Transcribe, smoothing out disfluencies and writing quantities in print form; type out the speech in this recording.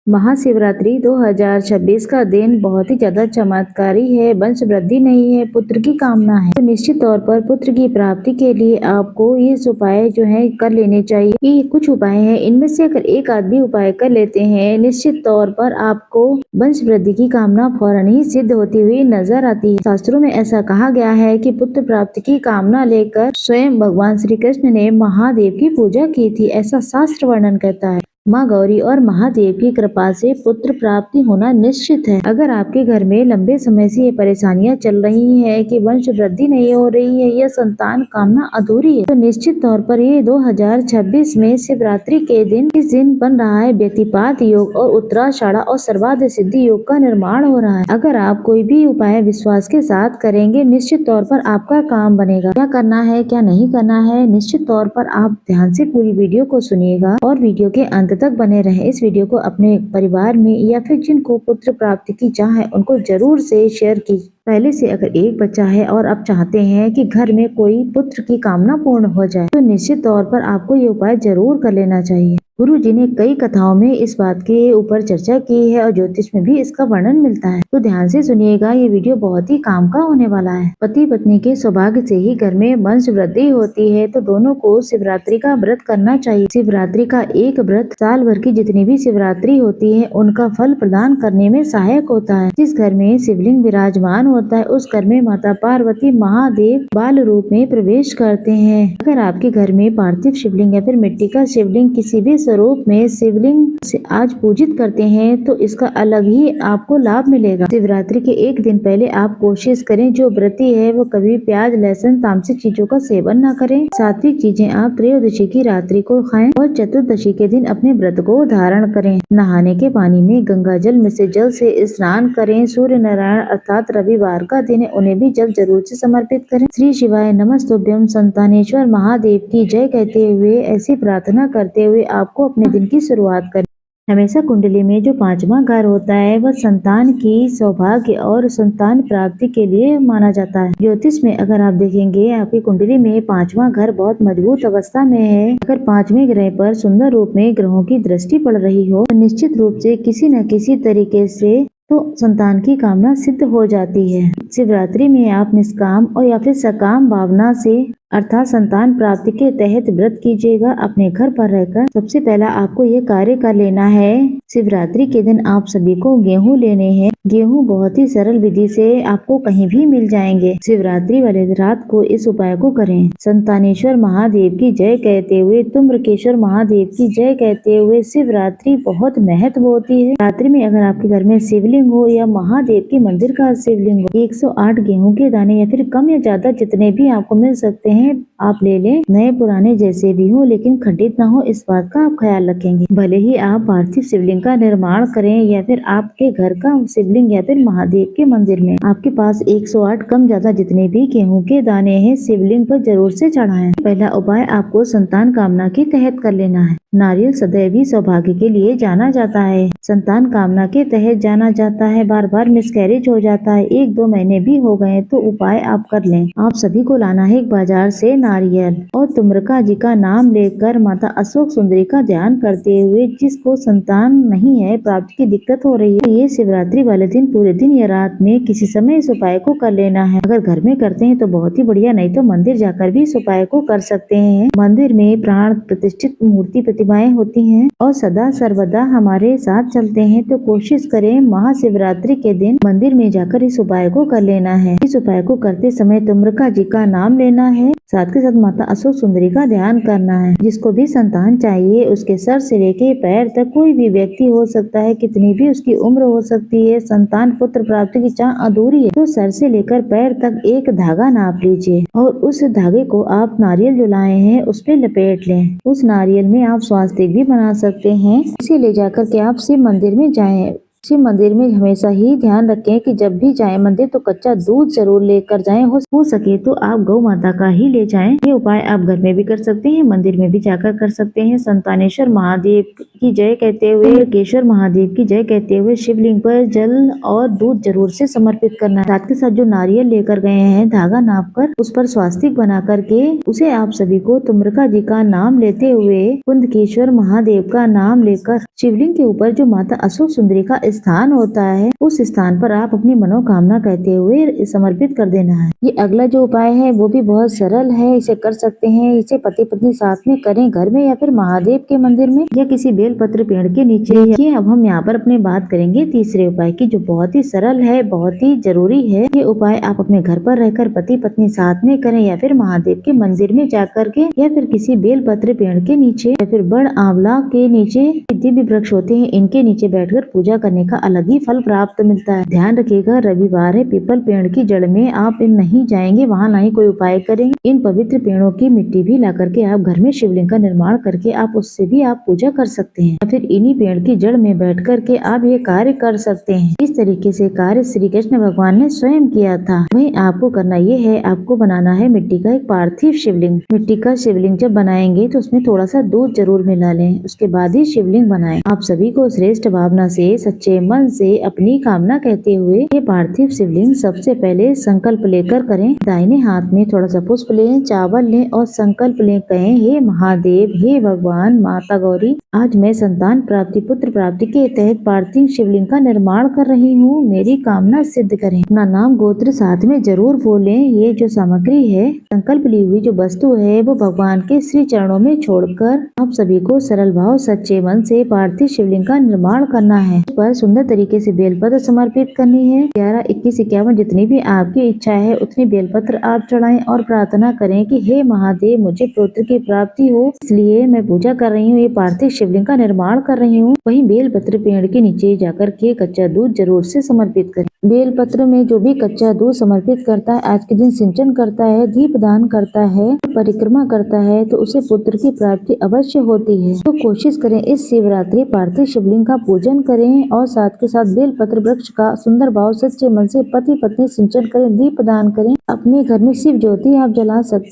महाशिवरात्रि 2026 का दिन बहुत ही ज्यादा चमत्कारी है। वंश वृद्धि नहीं है, पुत्र की कामना है। तो निश्चित तौर पर पुत्र की प्राप्ति के लिए आपको ये उपाय जो है कर लेने चाहिए। ये कुछ उपाय हैं, इनमें से अगर एक आदमी उपाय कर लेते हैं, निश्चित तौर पर आपको वंश वृद्धि की कामना फौरन ही सिद्ध होती हुई नजर आती है। शास्त्रों में ऐसा कहा गया है कि पुत्र प्राप्ति की कामना लेकर स्वयं भगवान श्री कृष्ण ने महादेव की पूजा की थी, ऐसा शास्त्र वर्णन करता है। माँ गौरी और महादेव की कृपा से पुत्र प्राप्ति होना निश्चित है। अगर आपके घर में लंबे समय से ये परेशानियां चल रही हैं कि वंश वृद्धि नहीं हो रही है या संतान कामना अधूरी है, तो निश्चित तौर पर ये 2026 में शिवरात्रि के दिन इस दिन बन रहा है व्यतिपात योग और उत्तराषाढ़ और सर्वार्थ सिद्धि योग का निर्माण हो रहा है। अगर आप कोई भी उपाय विश्वास के साथ करेंगे, निश्चित तौर पर आपका काम बनेगा। क्या करना है क्या नहीं करना है, निश्चित तौर पर आप ध्यान से पूरी वीडियो को सुनिएगा और वीडियो के अंत तक बने रहें। इस वीडियो को अपने परिवार में या फिर जिनको पुत्र प्राप्ति की चाह है उनको जरूर से शेयर कीजिए। पहले से अगर एक बच्चा है और आप चाहते हैं कि घर में कोई पुत्र की कामना पूर्ण हो जाए, तो निश्चित तौर पर आपको ये उपाय जरूर कर लेना चाहिए। गुरु जी ने कई कथाओं में इस बात के ऊपर चर्चा की है और ज्योतिष में भी इसका वर्णन मिलता है, तो ध्यान से सुनिएगा। ये वीडियो बहुत ही काम का होने वाला है। पति पत्नी के सौभाग्य से ही घर में वंश वृद्धि होती है, तो दोनों को शिवरात्रि का व्रत करना चाहिए। शिवरात्रि का एक व्रत साल भर की जितनी भी शिवरात्रि होती है उनका फल प्रदान करने में सहायक होता है। जिस घर में शिवलिंग विराजमान होता है उस घर में माता पार्वती महादेव बाल रूप में प्रवेश करते हैं। अगर आपके घर में पार्थिव शिवलिंग या फिर मिट्टी का शिवलिंग किसी भी स्वरूप में शिवलिंग से आज पूजित करते हैं, तो इसका अलग ही आपको लाभ मिलेगा। शिवरात्रि के एक दिन पहले आप कोशिश करें, जो व्रती है वो कभी प्याज लहसुन तामसिक चीजों का सेवन न करें। सात्विक चीजें आप त्रयोदशी की रात्रि को खाएं और चतुर्दशी के दिन अपने व्रत को धारण करें। नहाने के पानी में गंगा जल में से जल से स्नान करें। सूर्य नारायण अर्थात रविवार का दिन है, उन्हें भी जल जरूर से समर्पित करें। श्री शिवाय नमस्तुभ्यम संतानेश्वर महादेव की जय कहते हुए ऐसी प्रार्थना करते हुए आपको अपने दिन की शुरुआत करें। हमेशा कुंडली में जो पांचवा घर होता है वह संतान की सौभाग्य और संतान प्राप्ति के लिए माना जाता है। ज्योतिष में अगर आप देखेंगे आपकी कुंडली में पांचवा घर बहुत मजबूत अवस्था में है, अगर पांचवें ग्रह पर सुंदर रूप में ग्रहों की दृष्टि पड़ रही हो, तो निश्चित रूप से किसी न किसी तरीके से तो संतान की कामना सिद्ध हो जाती है। शिवरात्रि में आप निष्काम और या फिर सकाम भावना से अर्थात संतान प्राप्ति के तहत व्रत कीजिएगा। अपने घर पर रहकर सबसे पहला आपको ये कार्य कर लेना है। शिवरात्रि के दिन आप सभी को गेहूं लेने हैं। गेहूं बहुत ही सरल विधि से आपको कहीं भी मिल जाएंगे। शिवरात्रि वाले रात को इस उपाय को करें। संतानेश्वर महादेव की जय कहते हुए, तुम्रकेश्वर महादेव की जय कहते हुए शिवरात्रि बहुत महत्व होती है। रात्रि में अगर आपके घर में शिवलिंग हो या महादेव के मंदिर का शिवलिंग हो, 108 गेहूं के दाने या फिर कम या ज्यादा जितने भी आपको मिल सकते हैं आप ले लें। नए पुराने जैसे भी हो लेकिन खंडित ना हो, इस बात का आप ख्याल रखेंगे। भले ही आप पार्थिव शिवलिंग का निर्माण करें या फिर आपके घर का शिवलिंग या फिर महादेव के मंदिर में आपके पास 108 कम ज्यादा जितने भी गेहूं के दाने हैं शिवलिंग पर जरूर से चढ़ाएं। पहला उपाय आपको संतान कामना के तहत कर लेना है। नारियल सदैव ही सौभाग्य के लिए जाना जाता है, संतान कामना के तहत जाना जाता है। बार बार मिसकैरेज हो जाता है, 1-2 महीने भी हो गए तो उपाय आप कर लें। आप सभी को लाना है एक बाजार से नारियल और तुम्रका जी का नाम लेकर माता अशोक सुंदरी का ध्यान करते हुए, जिसको संतान नहीं है, प्राप्ति की दिक्कत हो रही है, ये शिवरात्रि वाले दिन पूरे दिन या रात में किसी समय इस उपाय को कर लेना है। अगर घर में करते हैं तो बहुत ही बढ़िया, नहीं तो मंदिर जाकर भी इस उपाय को कर सकते हैं। मंदिर में प्राण प्रतिष्ठित मूर्ति प्रतिमाएं होती हैं और सदा सर्वदा हमारे साथ चलते हैं, तो कोशिश करें महाशिवरात्रि के दिन मंदिर में जाकर इस उपाय को कर लेना है। इस उपाय को करते समय तुम्रका जी का नाम लेना है, साथ के साथ माता अशोक सुंदरी का ध्यान करना है। जिसको भी संतान चाहिए उसके सर से लेके पैर तक कोई भी व्यक्ति हो सकता है, कितनी भी उसकी उम्र हो सकती है, संतान पुत्र प्राप्ति की चाह अधूरी है तो सर से लेकर पैर तक एक धागा नाप लीजिए और उस धागे को आप नारियल जो लाए हैं उस पे लपेट लें। उस नारियल में आप स्वास्तिक भी बना सकते हैं। इसे ले जाकर के आप शिव मंदिर में जाएं। शिव मंदिर में हमेशा ही ध्यान रखें कि जब भी जाएं मंदिर तो कच्चा दूध जरूर लेकर जाएं। हो सके तो आप गौ माता का ही ले जाएं। ये उपाय आप घर में भी कर सकते हैं, मंदिर में भी जाकर कर सकते हैं। संतानेश्वर महादेव की जय कहते हुए, केशवर महादेव की जय कहते हुए शिवलिंग पर जल और दूध जरूर से समर्पित करना है। साथ के साथ जो नारियल लेकर गए हैं धागा नाप कर उस पर स्वास्तिक बना करके उसे आप सभी को तुम्रका जी का नाम लेते हुए कुंदकेश्वर महादेव का नाम लेकर शिवलिंग के ऊपर जो माता अशोक सुंदरी का स्थान होता है उस स्थान पर आप अपनी मनोकामना कहते हुए समर्पित कर देना है। ये अगला जो उपाय है वो भी बहुत सरल है, इसे कर सकते हैं। इसे पति पत्नी साथ में करें, घर में या फिर महादेव के मंदिर में या किसी बेलपत्र पेड़ के नीचे। ये अब हम यहाँ पर अपनी बात करेंगे तीसरे उपाय की, जो बहुत ही सरल है, बहुत ही जरूरी है। ये उपाय आप अपने घर पर रहकर पति पत्नी साथ में करें या फिर महादेव के मंदिर में जाकर के या फिर किसी बेलपत्र पेड़ के नीचे या फिर बड़ आंवला के नीचे, दिव्य वृक्ष होते हैं इनके नीचे बैठकर पूजा करने का अलग ही फल प्राप्त मिलता है। ध्यान रखिएगा रविवार है, पीपल पेड़ की जड़ में आप नहीं जाएंगे, वहाँ ना ही कोई उपाय करेंगे। इन पवित्र पेड़ों की मिट्टी भी ला करके आप घर में शिवलिंग का निर्माण करके आप उससे भी आप पूजा कर सकते हैं या फिर इन्हीं पेड़ की जड़ में बैठ करके आप ये कार्य कर सकते हैं। इस तरीके से कार्य श्री कृष्ण भगवान ने स्वयं किया था। वही आपको करना ये है, आपको बनाना है मिट्टी का एक पार्थिव शिवलिंग। मिट्टी का शिवलिंग जब बनाएंगे तो उसमें थोड़ा सा दूध जरूर मिला लें, उसके बाद ही शिवलिंग बनाएं। आप सभी को श्रेष्ठ भावना से सच्चे मन से अपनी कामना कहते हुए ये पार्थिव शिवलिंग सबसे पहले संकल्प लेकर करें। दाहिने हाथ में थोड़ा सा पुष्प लें, चावल लें और संकल्प लें, कहें हे महादेव, हे भगवान, माता गौरी, आज मैं संतान प्राप्ति, पुत्र प्राप्ति के तहत पार्थिव शिवलिंग का निर्माण कर रही हूँ, मेरी कामना सिद्ध करें। अपना नाम गोत्र साथ में जरूर बोलें। ये जो सामग्री है, संकल्प ली हुई जो वस्तु है वो भगवान के श्री चरणों में छोड़कर आप सभी को सरल भाव सच्चे मन से पार्थिव शिवलिंग का निर्माण करना है। उस पर सुंदर तरीके से बेलपत्र समर्पित करनी है। 11, 21, 51 जितनी भी आपकी इच्छा है उतनी बेलपत्र आप चढ़ाएं और प्रार्थना करें कि हे महादेव, मुझे पुत्र की प्राप्ति हो, इसलिए मैं पूजा कर रही हूँ, ये पार्थिव शिवलिंग का निर्माण कर रही हूँ। वहीं बेलपत्र पेड़ के नीचे जाकर के कच्चा दूध जरूर से समर्पित करें। बेलपत्र में जो भी कच्चा दूध समर्पित करता है, आज के दिन सिंचन करता है, दीप दान करता है, परिक्रमा करता है, तो उसे पुत्र की प्राप्ति अवश्य होती है। तो कोशिश करें इस शिवरात्रि पार्थिव शिवलिंग का पूजन करें और साथ के साथ बेलपत्र वृक्ष का सुंदर भाव सच्चे मन से पति पत्नी सिंचन करें, दीप दान करें। अपने घर में शिव ज्योति आप जला सकते हैं।